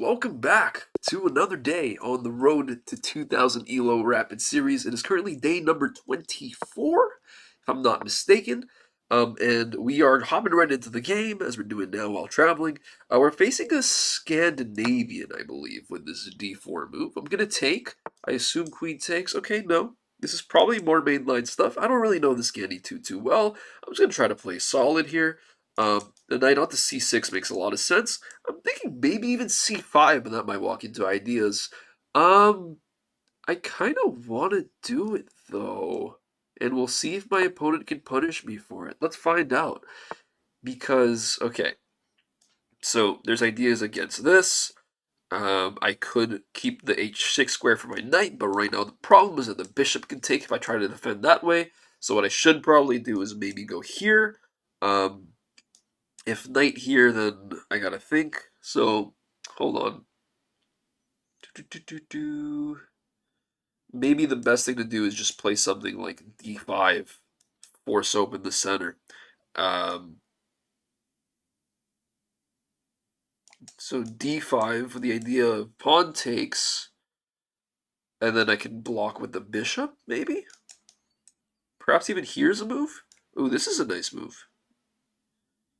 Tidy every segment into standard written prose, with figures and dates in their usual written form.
welcome back to another day on the road to 2000 ELO Rapid Series. It is currently day number 24, if I'm not mistaken. And we are hopping right into the game, as we're doing now while traveling. We're facing a Scandinavian, I believe, with this d4 move. I'm going to take, I assume queen takes. Okay, no. This is probably more mainline stuff. I don't really know the Scandi too well. I'm just going to try to play solid here. The knight onto c6 makes a lot of sense. I'm thinking maybe even c5, but that might walk into ideas. I kind of want to do it though, and we'll see if my opponent can punish me for it. Let's find out. Because, okay, so there's ideas against this. I could keep the h6 square for my knight, but right now the problem is that the bishop can take if I try to defend that way. So what I should probably do is maybe go here. If knight here, then I gotta think. So, hold on. Maybe the best thing to do is just play something like d5, force open the center. Um, so d5 with the idea of pawn takes, and then I can block with the bishop, maybe? Perhaps even here's a move? Ooh, this is a nice move.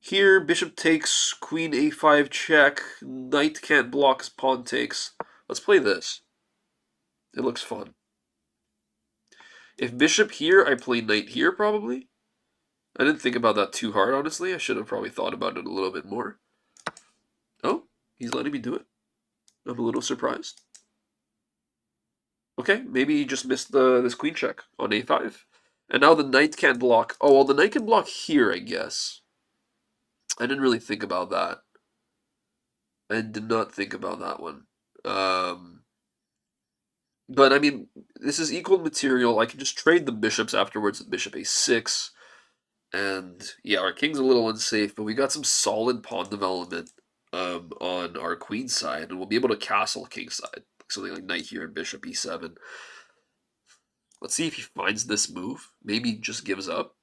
Here, bishop takes, queen a5 check, knight can't block, pawn takes. Let's play this. It looks fun. If bishop here, I play knight here, probably. I didn't think about that too hard, honestly. I should have probably thought about it a little bit more. Oh, he's letting me do it. I'm a little surprised. Okay, maybe he just missed this queen check on a5. And now the knight can't block. Oh, well, the knight can block here, I guess. I didn't really think about that. I did not think about that one. But, I mean, this is equal material. I can just trade the bishops afterwards with bishop a6. And, yeah, our king's a little unsafe, but we got some solid pawn development on our queen side, and we'll be able to castle king side. Something like knight here and bishop e7. Let's see if he finds this move. Maybe just gives up.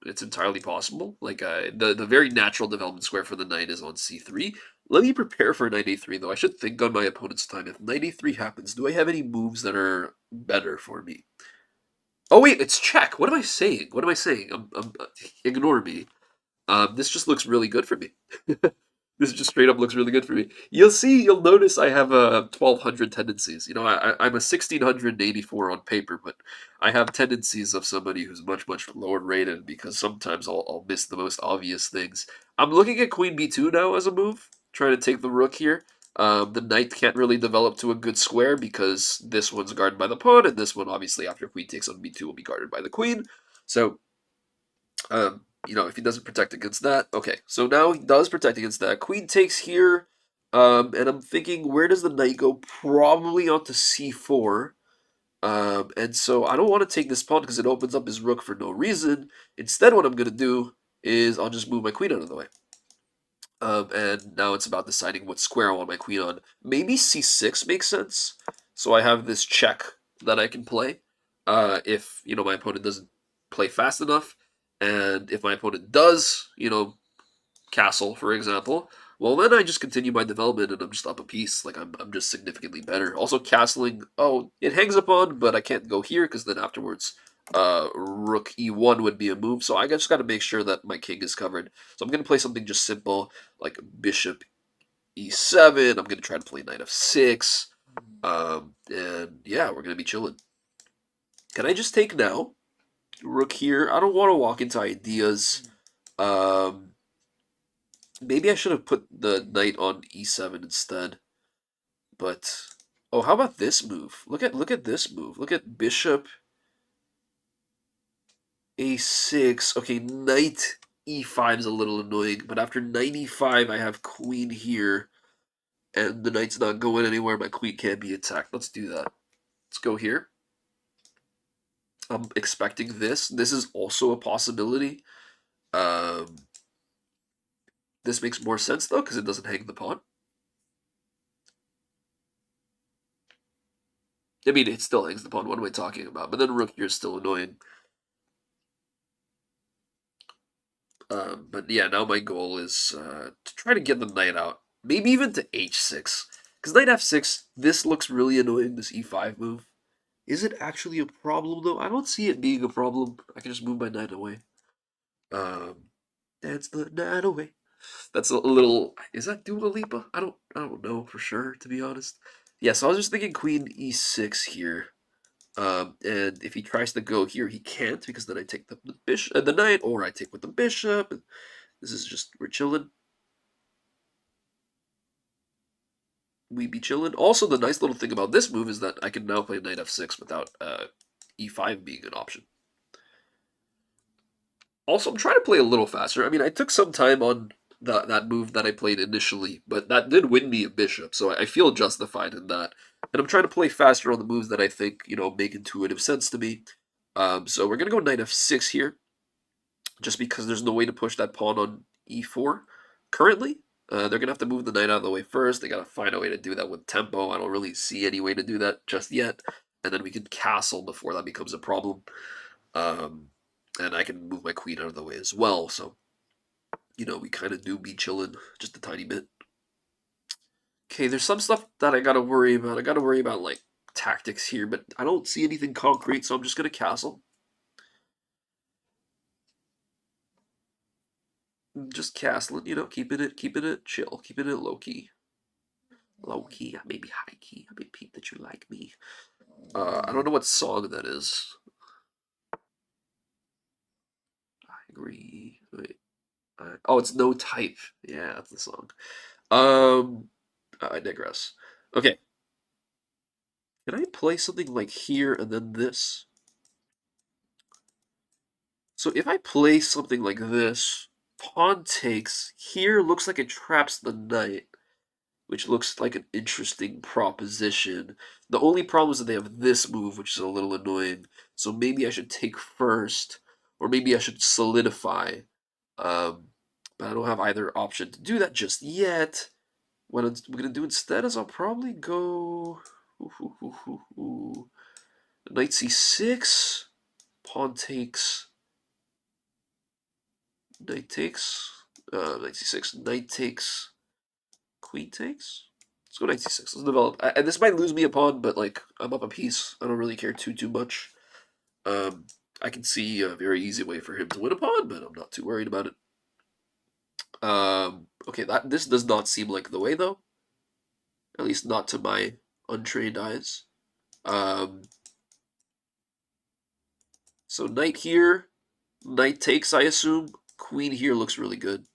It's entirely possible. Like the very natural development square for the knight is on c3. Let me prepare for knight a3 though. I should think on my opponent's time. If knight a3 happens, do I have any moves that are better for me? Oh wait, it's check. What am I saying? What am I saying? Ignore me. This just looks really good for me. This just straight up looks really good for me. You'll notice I have a 1200 tendencies. You know, I'm a 1684 on paper, but I have tendencies of somebody who's much lower rated because sometimes I'll miss the most obvious things. I'm looking at queen b2 now as a move, trying to take the rook here. The knight can't really develop to a good square because this one's guarded by the pawn, and this one, obviously, after queen takes on b2, will be guarded by the queen. So, if he doesn't protect against that. Okay, so now he does protect against that. Queen takes here, and I'm thinking, where does the knight go? Probably onto c4. And so I don't want to take this pawn because it opens up his rook for no reason. Instead, what I'm going to do is I'll just move my queen out of the way. And now it's about deciding what square I want my queen on. Maybe c6 makes sense. So I have this check that I can play if, my opponent doesn't play fast enough. And if my opponent does, castle, for example, well, then I just continue my development and I'm just up a piece. Like, I'm just significantly better. Also, castling, oh, it hangs upon, but I can't go here because then afterwards, rook e1 would be a move. So I just got to make sure that my king is covered. So I'm going to play something just simple, like bishop e7. I'm going to try to play knight f6. And yeah, we're going to be chilling. Can I just take now? Rook here. I don't want to walk into ideas. Maybe I should have put the knight on e7 instead. But oh, how about this move? Look at this move. Look at bishop a6. Okay, knight e5 is a little annoying, but after knight e5 I have queen here, and the knight's not going anywhere. My queen can't be attacked. Let's do that. Let's go here. I'm expecting this. This is also a possibility. This makes more sense though because it doesn't hang the pawn. I mean, it still hangs the pawn. What am I talking about? But then rook here is still annoying. But yeah, now my goal is to try to get the knight out. Maybe even to h6. Because knight f6, this looks really annoying, this e5 move. Is it actually a problem, though? I don't see it being a problem. I can just move my knight away. Um, dance the night away. That's a little. Is that Dua Lipa? I don't know for sure, to be honest. Yeah, so I was just thinking Queen e6 here. And if he tries to go here, he can't because then I take the bishop, the knight, or I take with the bishop. And this is just we're chilling. We be chilling. Also, the nice little thing about this move is that I can now play knight f6 without e5 being an option. Also, I'm trying to play a little faster. I mean, I took some time on that move that I played initially, but that did win me a bishop, so I feel justified in that. And I'm trying to play faster on the moves that I think, make intuitive sense to me. So we're going to go knight f6 here, just because there's no way to push that pawn on e4 currently. They're going to have to move the knight out of the way first. They got to find a way to do that with tempo. I don't really see any way to do that just yet. And then we can castle before that becomes a problem. Um, and I can move my queen out of the way as well. So, we kind of do be chilling just a tiny bit. Okay, there's some stuff that I gotta worry about. I gotta worry about like tactics here, but I don't see anything concrete, so I'm just gonna castle. Just castling, keeping it chill, keeping it low key. Low key, maybe high key. I may peep that you like me. I don't know what song that is. I agree. Wait. Oh, it's No Type. Yeah, that's the song. I digress. Okay, can I play something like here and then this? So if I play something like this, pawn takes, here looks like it traps the knight, which looks like an interesting proposition. The only problem is that they have this move, which is a little annoying. So maybe I should take first, or maybe I should solidify. Um, but I don't have either option to do that just yet. What I'm going to do instead is I'll probably go knight c6, pawn takes, knight takes, knight c6, knight takes, queen takes. Let's go knight c6. Let's develop. And this might lose me a pawn, but like I'm up a piece. I don't really care too much. Um, I can see a very easy way for him to win a pawn, but I'm not too worried about it. Okay, this does not seem like the way though. At least not to my untrained eyes. Um, so knight here, knight takes, I assume. Queen here looks really good.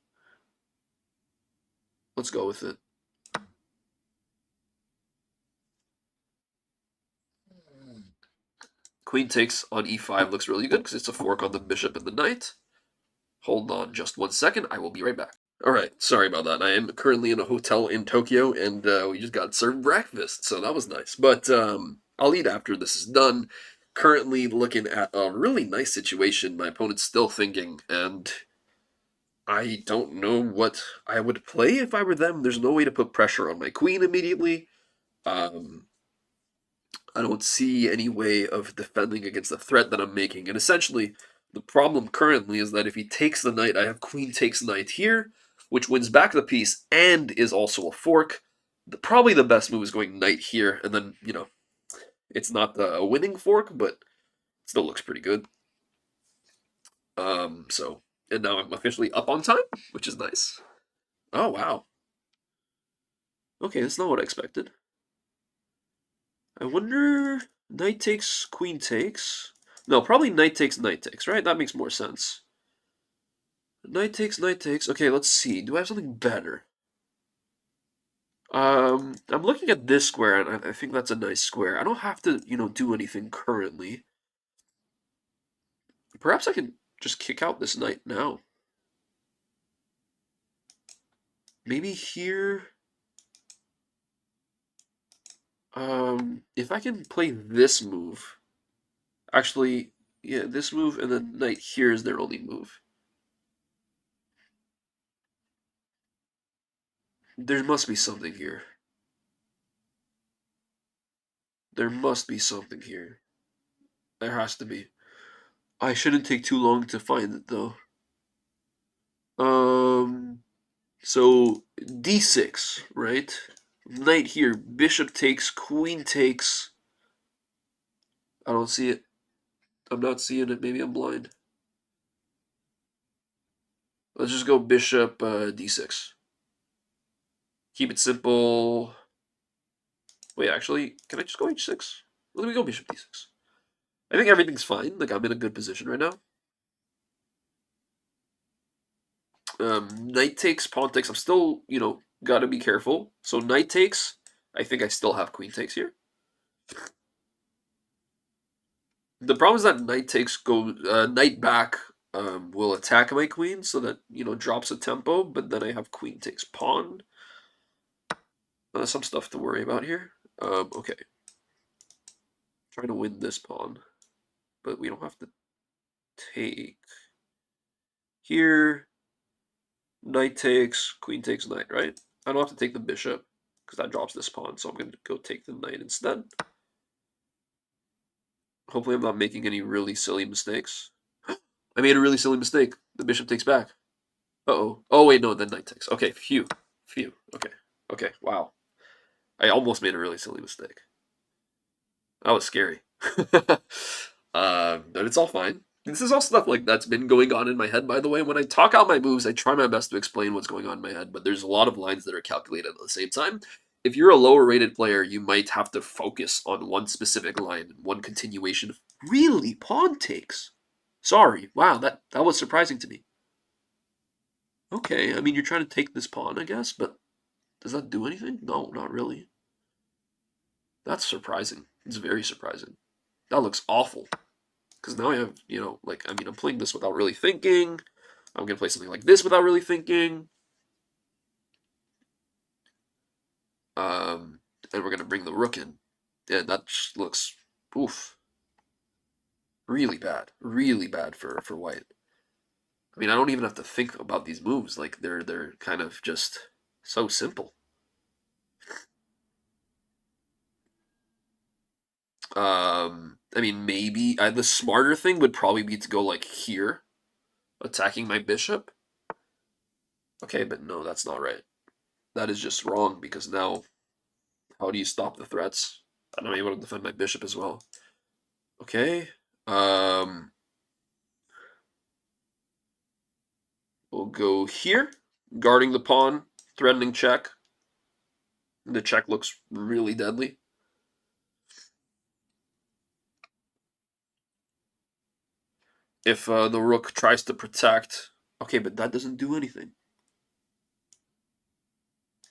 Let's go with it. Queen takes on e5 looks really good because it's a fork on the bishop and the knight. Hold on just 1 second. I will be right back. All right, sorry about that. I am currently in a hotel in Tokyo, and we just got served breakfast, so that was nice. But I'll eat after this is done. Currently looking at a really nice situation. My opponent's still thinking, and I don't know what I would play if I were them. There's no way to put pressure on my queen immediately. Um, I don't see any way of defending against the threat that I'm making. And essentially, the problem currently is that if he takes the knight, I have queen takes knight here, which wins back the piece and is also a fork. Probably the best move is going knight here, and then, it's not a winning fork, but it still looks pretty good. And now I'm officially up on time, which is nice. Oh, wow. Okay, that's not what I expected. I wonder... Knight takes, queen takes. No, probably knight takes, right? That makes more sense. Knight takes, knight takes. Okay, let's see. Do I have something better? I'm looking at this square, and I think that's a nice square. I don't have to, do anything currently. Perhaps I can just kick out this knight now. Maybe here... if I can play this move... Actually, yeah, this move and then knight here is their only move. There must be something here. There must be something here. There has to be. I shouldn't take too long to find it though. So d6, right? Knight here. Bishop takes. Queen takes. I don't see it. I'm not seeing it. Maybe I'm blind. Let's just go bishop d6. Keep it simple. Wait, actually, can I just go h6? Let me go bishop d6. I think everything's fine. Like, I'm in a good position right now. Knight takes, pawn takes. I'm still, gotta be careful. So knight takes. I think I still have queen takes here. The problem is that knight takes knight back will attack my queen, so that drops a tempo. But then I have queen takes pawn. Some stuff to worry about here. Okay, trying to win this pawn, but we don't have to take here. Knight takes, queen takes knight, right? I don't have to take the bishop because that drops this pawn, so I'm going to go take the knight instead. Hopefully I'm not making any really silly mistakes. I made a really silly mistake. The bishop takes back. Uh-oh. Oh, wait, no, the knight takes. Okay, phew. Phew. Okay. Okay, wow. I almost made a really silly mistake. That was scary. But it's all fine. This is all stuff like that's been going on in my head, by the way. When I talk out my moves, I try my best to explain what's going on in my head, but there's a lot of lines that are calculated at the same time. If you're a lower rated player, you might have to focus on one specific line, one continuation of really pawn takes. Sorry, wow, that was surprising to me. Okay, I mean you're trying to take this pawn, I guess, but does that do anything? No, not really. That's surprising. It's very surprising. That looks awful. Because now I have, I'm playing this without really thinking. I'm going to play something like this without really thinking. And we're going to bring the rook in. And that just looks, oof, really bad for white. I mean, I don't even have to think about these moves. Like, they're kind of just so simple. I mean, maybe the smarter thing would probably be to go like here, attacking my bishop. Okay, but no, that's not right. That is just wrong because now, how do you stop the threats? I'm not able to defend my bishop as well. Okay. We'll go here, guarding the pawn, threatening check. The check looks really deadly. If the rook tries to protect, okay, but that doesn't do anything.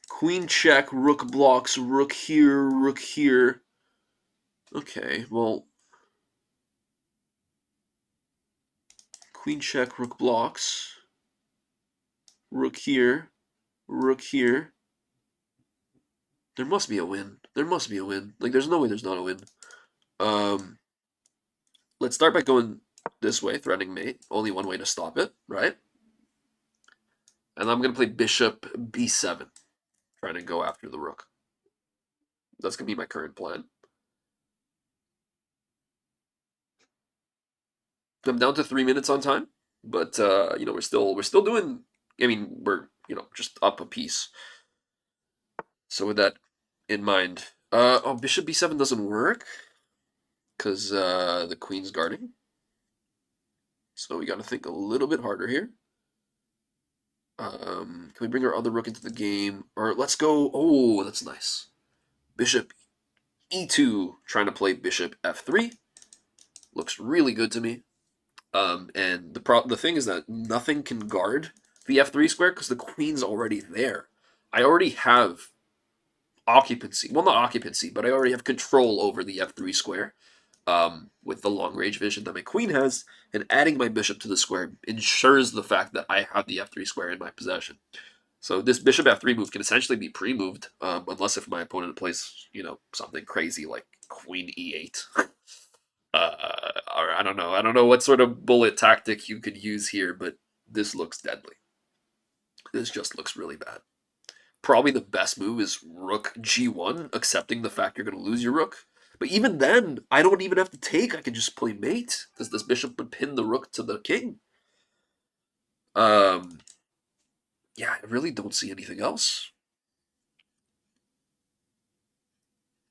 Queen check, rook blocks, rook here, rook here. Okay, well, queen check, rook blocks, rook here, rook here. There must be a win. There must be a win. Like, there's no way there's not a win. Let's start by going this way, threatening mate. Only one way to stop it, right? And I'm going to play bishop b7, trying to go after the rook. That's going to be my current plan. I'm down to 3 minutes on time, but we're still doing. I mean, we're just up a piece. So with that in mind, bishop b7 doesn't work because the queen's guarding. So we got to think a little bit harder here. Can we bring our other rook into the game? Or let's go. Oh, that's nice. Bishop e2, trying to play bishop f3. Looks really good to me. And the thing is that nothing can guard the f3 square because the queen's already there. I already have occupancy. Well, not occupancy, but I already have control over the f3 square with the long range vision that my queen has, and adding my bishop to the square ensures the fact that I have the f3 square in my possession. So this bishop f3 move can essentially be pre-moved, unless if my opponent plays, something crazy like queen e8. Or I don't know. I don't know what sort of bullet tactic you could use here, but this looks deadly. This just looks really bad. Probably the best move is rook g1, accepting the fact you're going to lose your rook. But even then, I don't even have to take. I can just play mate, because this bishop would pin the rook to the king. Yeah, I really don't see anything else.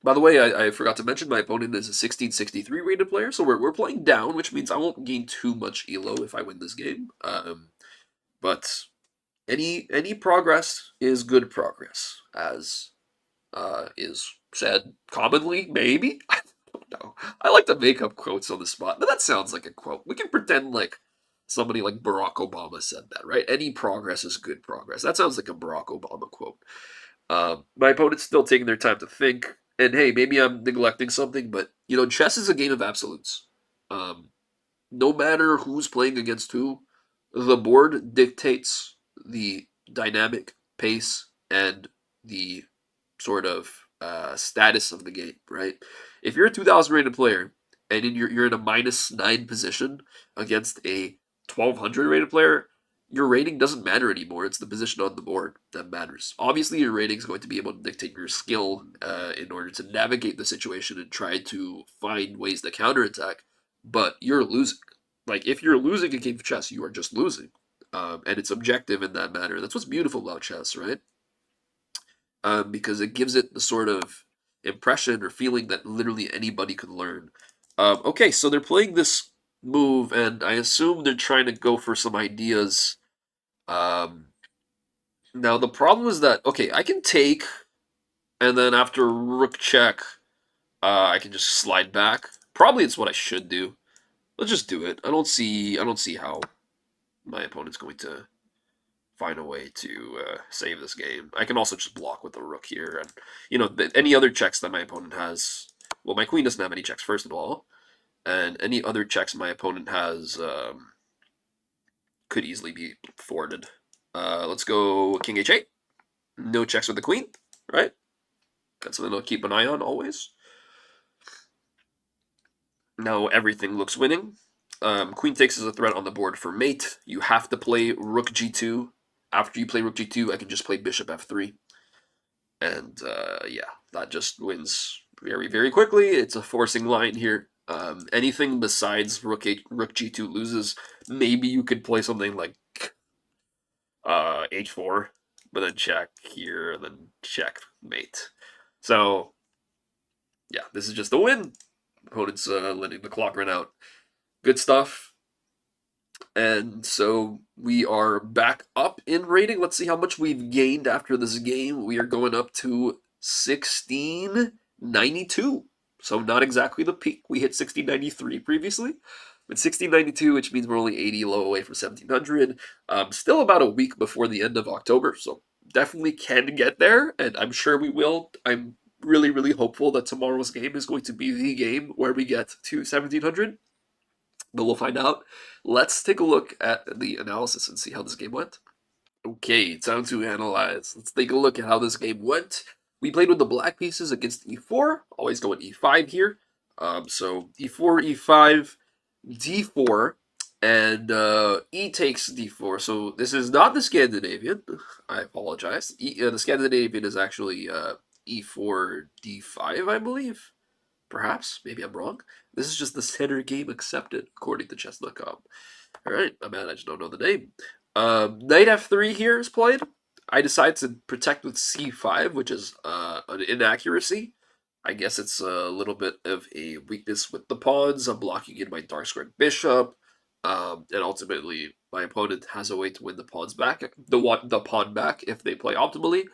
By the way, I forgot to mention my opponent is a 1663 rated player, so we're playing down, which means I won't gain too much elo if I win this game. But any progress is good progress, as is said commonly, maybe? I don't know. I like to make up quotes on the spot, but that sounds like a quote. We can pretend like somebody like Barack Obama said that, right? Any progress is good progress. That sounds like a Barack Obama quote. My opponent's still taking their time to think, and hey, maybe I'm neglecting something, but you know, chess is a game of absolutes. Um, no matter who's playing against who, the board dictates the dynamic pace and the sort of status of the game, right? If you're a 2000 rated player and you're in a -9 position against a 1200 rated player, your rating doesn't matter anymore. It's the position on the board that matters. Obviously, your rating is going to be able to dictate your skill in order to navigate the situation and try to find ways to counterattack, but you're losing. Like, if you're losing a game of chess, you are just losing. And it's objective in that manner. That's what's beautiful about chess, right? Because it gives it the sort of impression or feeling that literally anybody could learn. Okay, so they're playing this move, and I assume they're trying to go for some ideas. Um, Now, the problem is that, okay, I can take, and then after rook check, I can just slide back. Probably it's what I should do. Let's just do it. I don't see how my opponent's going to find a way to save this game. I can also just block with the rook here, and you know any other checks that my opponent has. Well, my queen doesn't have any checks first of all, and any other checks my opponent has could easily be thwarted. Let's go king h8. No checks with the queen, right? That's something to keep an eye on always. Now everything looks winning. Queen takes is a threat on the board for mate. You have to play rook g2. After you play rook g2, I can just play bishop f3. And yeah, that just wins very, very quickly. It's a forcing line here. Anything besides rook g2 loses. Maybe you could play something like h4, but then check here, and then check mate. So yeah, this is just a win. Opponent's letting the clock run out. Good stuff. And so we are back up in rating. Let's see how much we've gained after this game. We are going up to 1692. So not exactly the peak. We hit 1693 previously, but 1692, which means we're only 80 low away from 1700. Still about a week before the end of October, so definitely can get there, and I'm sure we will. I'm really, really hopeful that tomorrow's game is going to be the game where we get to 1700, but we'll find out. Let's take a look at the analysis and see how this game went. Okay, time to analyze. Let's take a look at how this game went. We played with the black pieces against e4. Always going e5 here. So e4, e5, d4, and e takes d4. So this is not the Scandinavian. I apologize. The Scandinavian is actually e4, d5, I believe. Perhaps. Maybe I'm wrong. This is just the center game accepted, according to chess.com. Alright, I'm mad I just don't know the name. Knight f3 here is played. I decide to protect with c5, which is an inaccuracy. I guess it's a little bit of a weakness with the pawns. I'm blocking in my dark squared bishop. And ultimately, my opponent has a way to win the pawns back, the pawn back if they play optimally.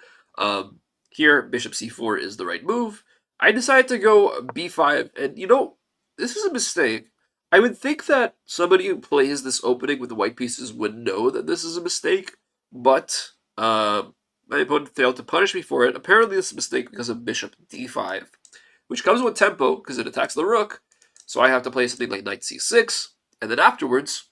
Here, bishop c4 is the right move. I decided to go b5, and you know, this is a mistake. I would think that somebody who plays this opening with the white pieces would know that this is a mistake, but my opponent failed to punish me for it. Apparently, this is a mistake because of bishop d5, which comes with tempo because it attacks the rook. So I have to play something like knight c6, and then afterwards,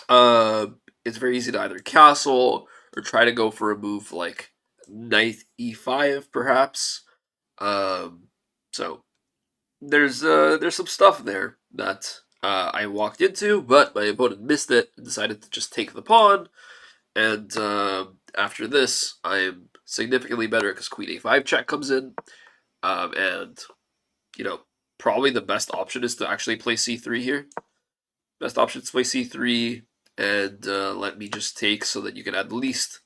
it's very easy to either castle or try to go for a move like knight e5, perhaps. So there's some stuff there that I walked into, but my opponent missed it and decided to just take the pawn. And after this, I am significantly better because queen a5 check comes in, and you know probably the best option is to actually play c3 here. Best option is to play c3 and let me just take so that you can at least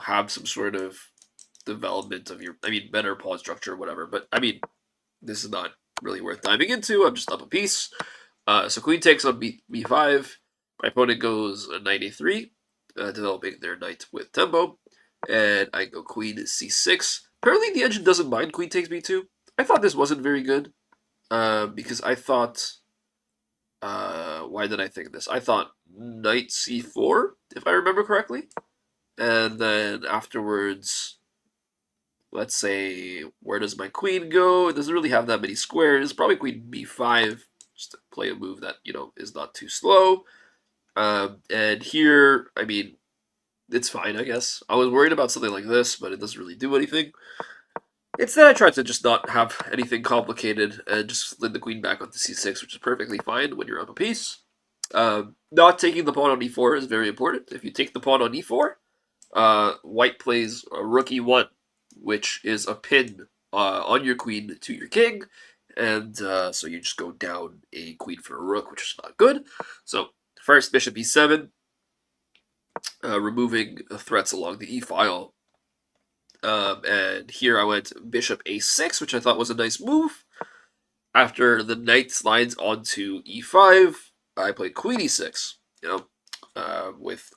have some sort of development of your, I mean, better pawn structure, whatever. But I mean, this is not really worth diving into. I'm just up a piece. So queen takes on b5. My opponent goes knight a3, developing their knight with tempo. And I go queen c6. Apparently the engine doesn't mind queen takes b2. I thought this wasn't very good because I thought... why did I think this? I thought knight c4, if I remember correctly. And then afterwards, let's say, where does my queen go? It doesn't really have that many squares. Probably queen b5, just to play a move that, you know, is not too slow. And here, I mean, it's fine, I guess. I was worried about something like this, but it doesn't really do anything. Instead, I tried to just not have anything complicated and just slid the queen back onto c6, which is perfectly fine when you're up a piece. Not taking the pawn on e4 is very important. If you take the pawn on e4, white plays a rook e1, which is a pin on your queen to your king, and so you just go down a queen for a rook, which is not good. So first, bishop e7, removing threats along the e-file. And here I went bishop a6, which I thought was a nice move. After the knight slides onto e5, I played queen e6, you know, with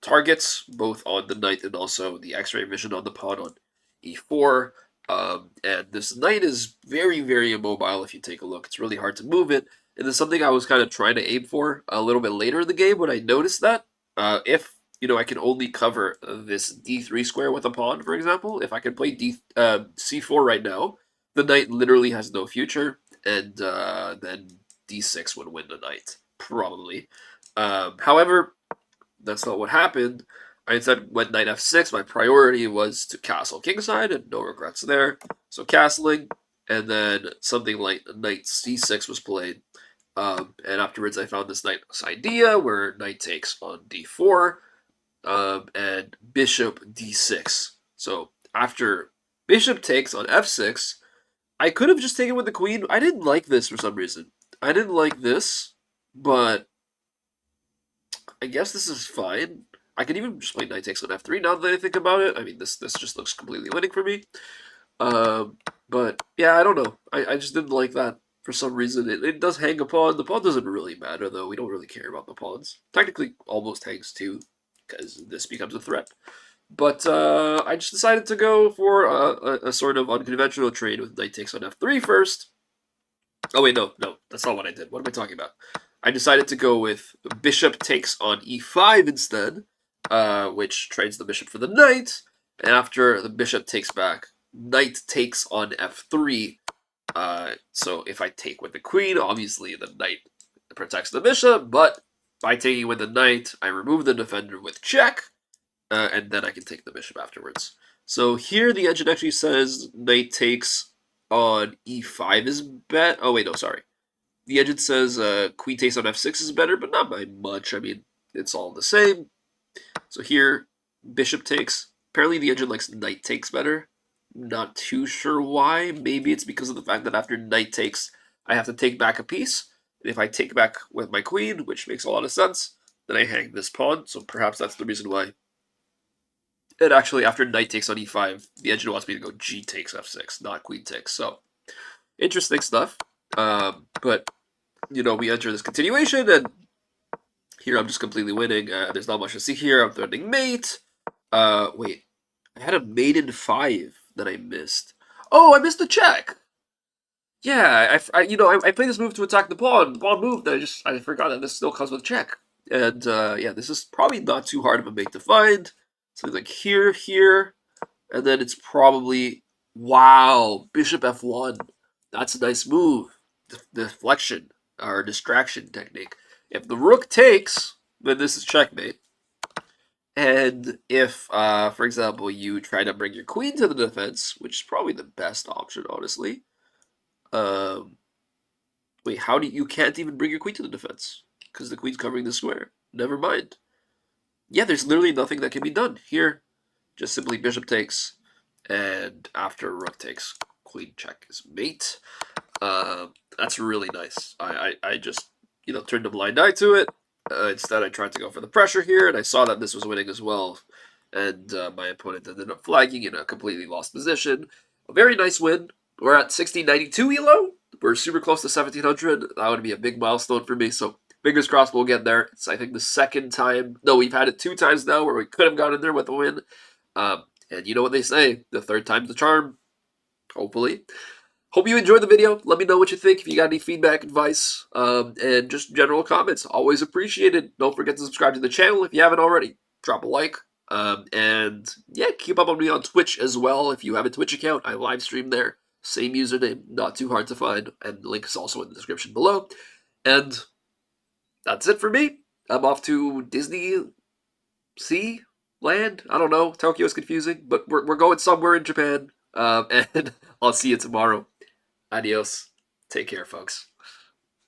targets both on the knight and also the x-ray vision on the pawn on e4. And this knight is very, very immobile if you take a look. It's really hard to move it. And it's something I was kind of trying to aim for a little bit later in the game when I noticed that. If you know, I can only cover this d3 square with a pawn, for example. If I can play c4 right now, the knight literally has no future, and then d6 would win the knight, probably. However, that's not what happened. I instead went knight f6. My priority was to castle kingside, and no regrets there. So castling, and then something like knight c6 was played. And afterwards, I found this nice idea where knight takes on d4. And bishop d6. So after bishop takes on f6, I could have just taken with the queen. I didn't like this for some reason. I didn't like this, but I guess this is fine. I could even just play knight takes on f3 now that I think about it. I mean, this just looks completely winning for me. But yeah, I don't know. I just didn't like that for some reason. It does hang a pawn. The pawn doesn't really matter, though. We don't really care about the pawns. Technically, almost hangs too, because this becomes a threat. But I just decided to go for a sort of unconventional trade with knight takes on f3 first. Oh wait, no, that's not what I did. What am I talking about? I decided to go with bishop takes on e5 instead, which trades the bishop for the knight. And after the bishop takes back, knight takes on f3. So if I take with the queen, obviously the knight protects the bishop, but by taking with the knight, I remove the defender with check, and then I can take the bishop afterwards. So here the engine actually says knight takes on e5 is better. Oh wait, no, sorry. The engine says queen takes on f6 is better, but not by much. I mean, it's all the same. So here, bishop takes. Apparently the engine likes knight takes better. Not too sure why. Maybe it's because of the fact that after knight takes, I have to take back a piece. And if I take back with my queen, which makes a lot of sense, then I hang this pawn. So perhaps that's the reason why. And actually, after knight takes on e5, the engine wants me to go g takes f6, not queen takes. So, interesting stuff. But, you know, we enter this continuation, and here I'm just completely winning. There's not much to see here. I'm threatening mate. Wait. I had a mate in 5 that I missed. Oh, I missed the check! Yeah, I played this move to attack the pawn. The pawn moved, I forgot that this still comes with check. And, yeah, this is probably not too hard of a mate to find. Something like here, and then it's probably, wow, bishop f1. That's a nice move. Deflection, or distraction technique. If the rook takes, then this is checkmate. And if, for example, you try to bring your queen to the defense, which is probably the best option, honestly. Wait, you can't even bring your queen to the defense, because the queen's covering the square. Never mind. Yeah, there's literally nothing that can be done here. Just simply bishop takes, and after rook takes, queen check is mate. That's really nice. I just, turned a blind eye to it. Instead, I tried to go for the pressure here, and I saw that this was winning as well. and my opponent ended up flagging in a completely lost position. A very nice win. We're at 1692 elo. We're super close to 1700. That would be a big milestone for me. So fingers crossed we'll get there. It's I think the second time. No, we've had it 2 times now where we could have gotten there with a win. And you know what they say: the third time's the charm. Hopefully. Hope you enjoyed the video. Let me know what you think. If you got any feedback, advice, and just general comments, always appreciated. Don't forget to subscribe to the channel if you haven't already. Drop a like. And yeah, keep up on me on Twitch as well. If you have a Twitch account, I live stream there. Same username, not too hard to find. And the link is also in the description below. And that's it for me. I'm off to Disney Sea Land. I don't know. Tokyo is confusing, but we're going somewhere in Japan. And I'll see you tomorrow. Adios. Take care, folks.